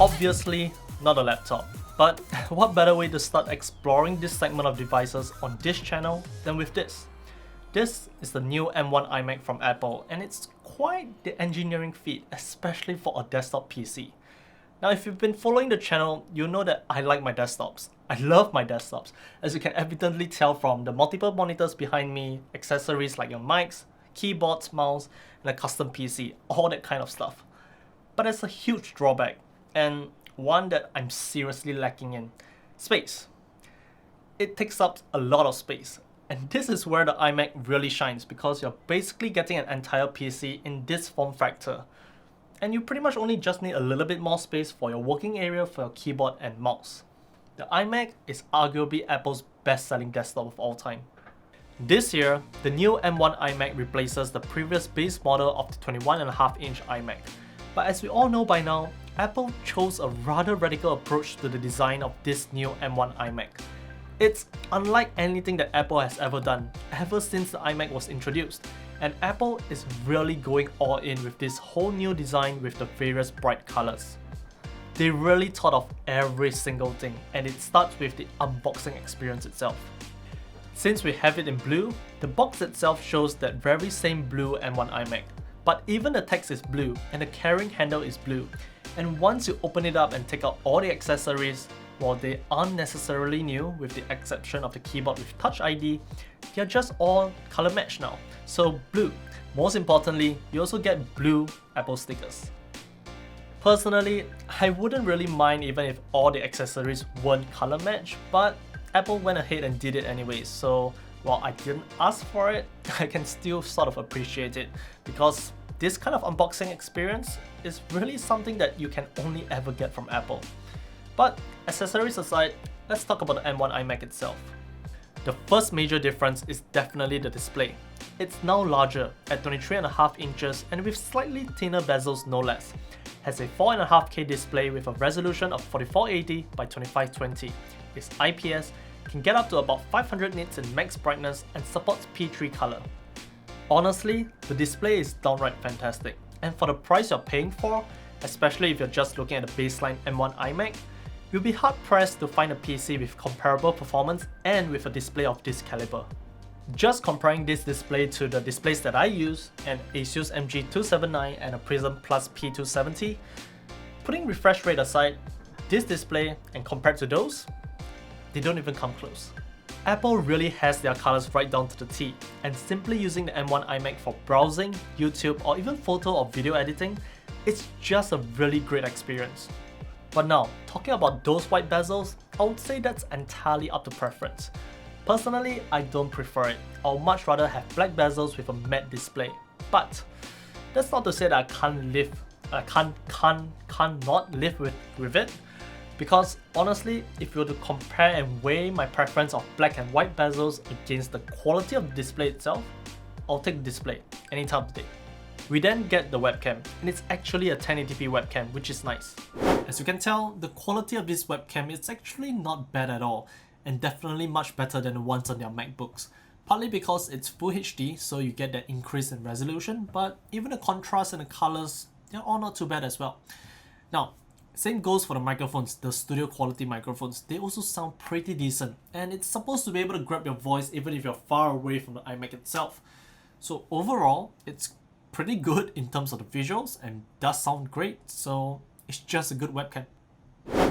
Obviously, not a laptop. But what better way to start exploring this segment of devices on this channel than with this? This is the new M1 iMac from Apple, and it's quite the engineering feat, especially for a desktop PC. Now, if you've been following the channel, you know that I like my desktops. I love my desktops, as you can evidently tell from the multiple monitors behind me, accessories like your mics, keyboards, mouse, and a custom PC, all that kind of stuff. But there's a huge drawback, and one that I'm seriously lacking in: space. It takes up a lot of space, and this is where the iMac really shines because you're basically getting an entire PC in this form factor. And you pretty much only just need a little bit more space for your working area for your keyboard and mouse. The iMac is arguably Apple's best-selling desktop of all time. This year, the new M1 iMac replaces the previous base model of the 21.5-inch iMac. But as we all know by now, Apple chose a rather radical approach to the design of this new M1 iMac. It's unlike anything that Apple has ever done, ever since the iMac was introduced, and Apple is really going all in with this whole new design with the various bright colors. They really thought of every single thing, and it starts with the unboxing experience itself. Since we have it in blue, the box itself shows that very same blue M1 iMac, but even the text is blue and the carrying handle is blue. And once you open it up and take out all the accessories, while they aren't necessarily new with the exception of the keyboard with Touch ID, they're just all color matched now. So blue. Most importantly, you also get blue Apple stickers. Personally, I wouldn't really mind even if all the accessories weren't color matched, but Apple went ahead and did it anyways, so while I didn't ask for it, I can still sort of appreciate it because this kind of unboxing experience is really something that you can only ever get from Apple. But accessories aside, let's talk about the M1 iMac itself. The first major difference is definitely the display. It's now larger at 23.5 inches and with slightly thinner bezels no less. Has a 4.5K display with a resolution of 4480 by 2520. Is IPS, can get up to about 500 nits in max brightness and supports P3 color. Honestly, the display is downright fantastic, and for the price you're paying for, especially if you're just looking at the baseline M1 iMac, you'll be hard pressed to find a PC with comparable performance and with a display of this caliber. Just comparing this display to the displays that I use, an Asus MG279 and a Prism Plus P270, putting refresh rate aside, this display and compared to those, they don't even come close. Apple really has their colors right down to the T, and simply using the M1 iMac for browsing, YouTube, or even photo or video editing, it's just a really great experience. But now, talking about those white bezels, I would say that's entirely up to preference. Personally, I don't prefer it. I would much rather have black bezels with a matte display. But that's not to say that I can't not live with it. Because honestly, if you were to compare and weigh my preference of black and white bezels against the quality of the display itself, I'll take the display any time of the day. We then get the webcam, and it's actually a 1080p webcam, which is nice. As you can tell, the quality of this webcam is actually not bad at all, and definitely much better than the ones on their MacBooks. Partly because it's Full HD, so you get that increase in resolution, but even the contrast and the colors, they're all not too bad as well. Now, same goes for the microphones, the studio quality microphones. They also sound pretty decent, and it's supposed to be able to grab your voice even if you're far away from the iMac itself. So overall, it's pretty good in terms of the visuals and does sound great, so it's just a good webcam.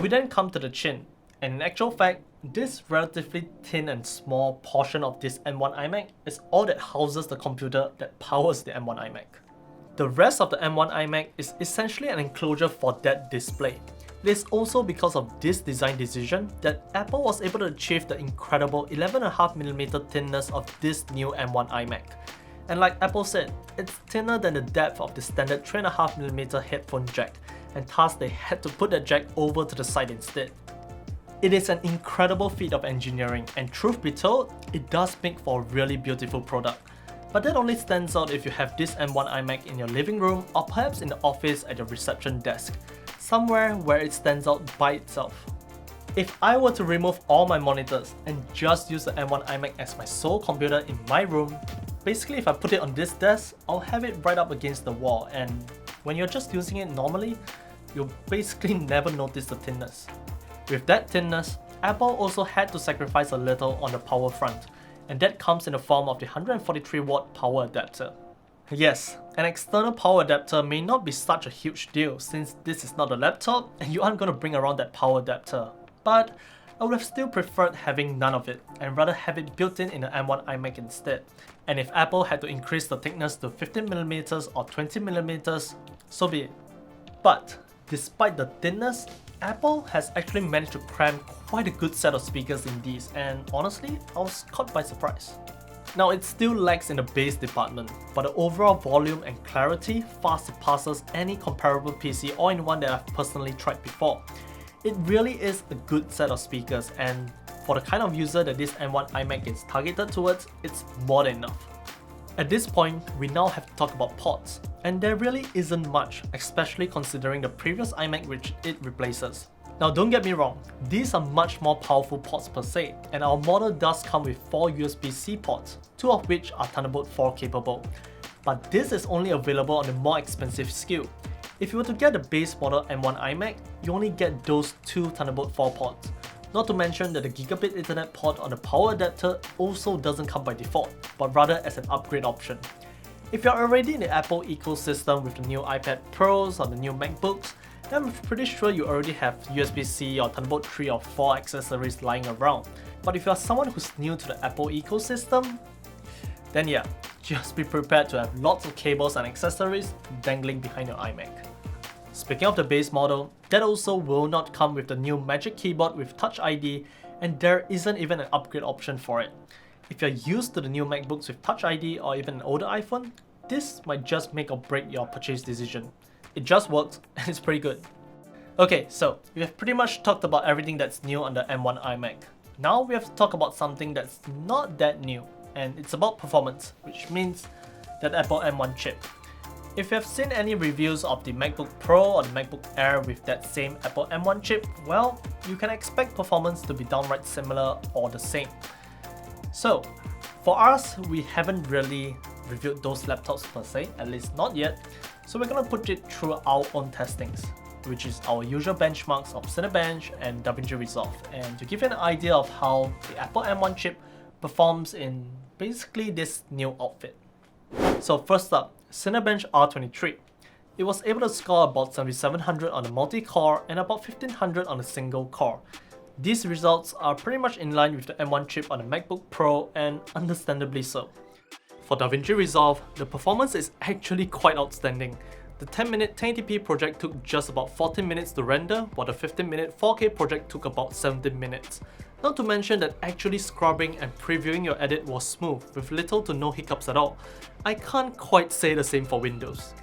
We then come to the chin, and in actual fact, this relatively thin and small portion of this M1 iMac is all that houses the computer that powers the M1 iMac. The rest of the M1 iMac is essentially an enclosure for that display. It is also because of this design decision that Apple was able to achieve the incredible 11.5mm thinness of this new M1 iMac. And like Apple said, it's thinner than the depth of the standard 3.5mm headphone jack, and thus they had to put that jack over to the side instead. It is an incredible feat of engineering, and truth be told, it does make for a really beautiful product. But that only stands out if you have this M1 iMac in your living room or perhaps in the office at your reception desk, somewhere where it stands out by itself. If I were to remove all my monitors and just use the M1 iMac as my sole computer in my room, basically if I put it on this desk, I'll have it right up against the wall, and when you're just using it normally, you'll basically never notice the thinness. With that thinness, Apple also had to sacrifice a little on the power front, and that comes in the form of the 143-watt power adapter. Yes, an external power adapter may not be such a huge deal since this is not a laptop and you aren't going to bring around that power adapter, but I would have still preferred having none of it and rather have it built in the M1 iMac instead. And if Apple had to increase the thickness to 15mm or 20mm, so be it. But despite the thinness, Apple has actually managed to cram quite a good set of speakers in these, and honestly, I was caught by surprise. Now it still lacks in the bass department, but the overall volume and clarity far surpasses any comparable PC all-in-one that I've personally tried before. It really is a good set of speakers, and for the kind of user that this M1 iMac is targeted towards, it's more than enough. At this point, we now have to talk about ports, and there really isn't much, especially considering the previous iMac which it replaces. Now don't get me wrong, these are much more powerful ports per se, and our model does come with 4 USB-C ports, 2 of which are Thunderbolt 4 capable. But this is only available on the more expensive SKU. If you were to get the base model M1 iMac, you only get those 2 Thunderbolt 4 ports. Not to mention that the Gigabit Ethernet port on the power adapter also doesn't come by default, but rather as an upgrade option. If you're already in the Apple ecosystem with the new iPad Pros or the new MacBooks, then I'm pretty sure you already have USB-C or Thunderbolt 3 or 4 accessories lying around. But if you're someone who's new to the Apple ecosystem, then yeah, just be prepared to have lots of cables and accessories dangling behind your iMac. Speaking of the base model, that also will not come with the new Magic Keyboard with Touch ID, and there isn't even an upgrade option for it. If you're used to the new MacBooks with Touch ID or even an older iPhone, this might just make or break your purchase decision. It just works and it's pretty good. Okay, so we have pretty much talked about everything that's new on the M1 iMac. Now we have to talk about something that's not that new, and it's about performance, which means that Apple M1 chip. If you have seen any reviews of the MacBook Pro or the MacBook Air with that same Apple M1 chip, well, you can expect performance to be downright similar or the same. So, for us, we haven't really reviewed those laptops per se, at least not yet, so we're gonna put it through our own testings, which is our usual benchmarks of Cinebench and DaVinci Resolve, and to give you an idea of how the Apple M1 chip performs in basically this new outfit. So first up, Cinebench R23. It was able to score about 7700 on the multi-core and about 1500 on the single core. These results are pretty much in line with the M1 chip on the MacBook Pro, and understandably so. For DaVinci Resolve, the performance is actually quite outstanding. The 10-minute 1080p project took just about 14 minutes to render, while the 15-minute 4K project took about 17 minutes. Not to mention that actually scrubbing and previewing your edit was smooth, with little to no hiccups at all. I can't quite say the same for Windows.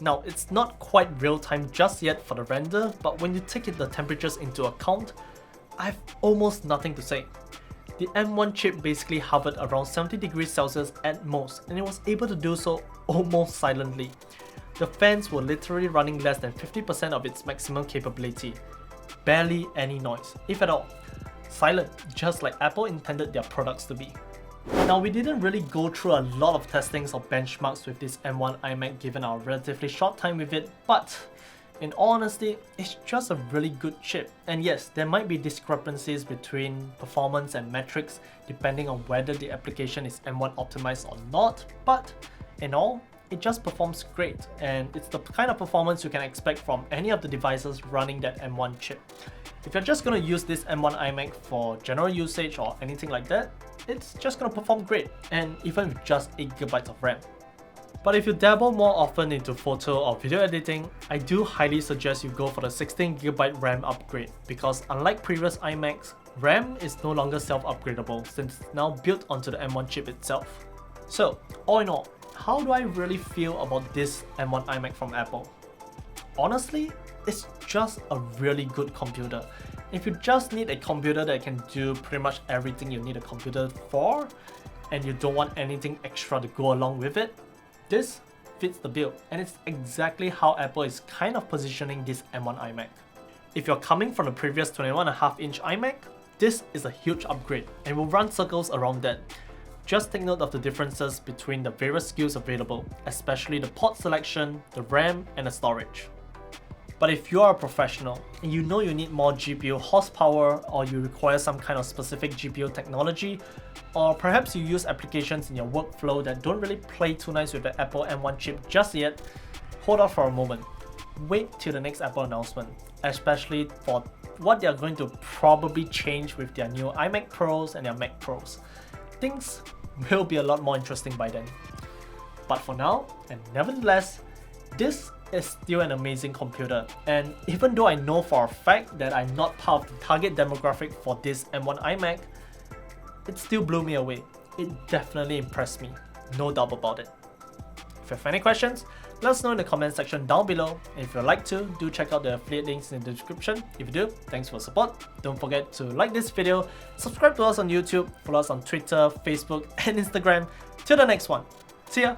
Now, it's not quite real-time just yet for the render, but when you take the temperatures into account, I've almost nothing to say. The M1 chip basically hovered around 70 degrees Celsius at most, and it was able to do so almost silently. The fans were literally running less than 50% of its maximum capability. Barely any noise, if at all. Silent, just like Apple intended their products to be. Now, we didn't really go through a lot of testings or benchmarks with this M1 iMac given our relatively short time with it, but in all honesty, it's just a really good chip. And yes, there might be discrepancies between performance and metrics depending on whether the application is M1 optimized or not, but in all, it just performs great, and it's the kind of performance you can expect from any of the devices running that M1 chip. If you're just going to use this M1 iMac for general usage or anything like that, it's just going to perform great, and even with just 8GB of RAM. But if you dabble more often into photo or video editing, I do highly suggest you go for the 16GB RAM upgrade, because unlike previous iMacs, RAM is no longer self-upgradable since it's now built onto the M1 chip itself. So, all in all, how do I really feel about this M1 iMac from Apple? Honestly, it's just a really good computer. If you just need a computer that can do pretty much everything you need a computer for, and you don't want anything extra to go along with it, this fits the bill, and it's exactly how Apple is kind of positioning this M1 iMac. If you're coming from the previous 21.5-inch iMac, this is a huge upgrade and will run circles around that. Just take note of the differences between the various SKUs available, especially the port selection, the RAM, and the storage. But if you are a professional and you know you need more GPU horsepower, or you require some kind of specific GPU technology, or perhaps you use applications in your workflow that don't really play too nice with the Apple M1 chip just yet, hold off for a moment. Wait till the next Apple announcement, especially for what they are going to probably change with their new iMac Pros and their Mac Pros. Things will be a lot more interesting by then. But for now, and nevertheless, this is still an amazing computer, and even though I know for a fact that I'm not part of the target demographic for this M1 iMac, it still blew me away. It definitely impressed me, no doubt about it. If you have any questions, let us know in the comment section down below, and if you'd like to, do check out the affiliate links in the description. If you do, thanks for the support. Don't forget to like this video, subscribe to us on YouTube, follow us on Twitter, Facebook and Instagram. Till the next one, see ya!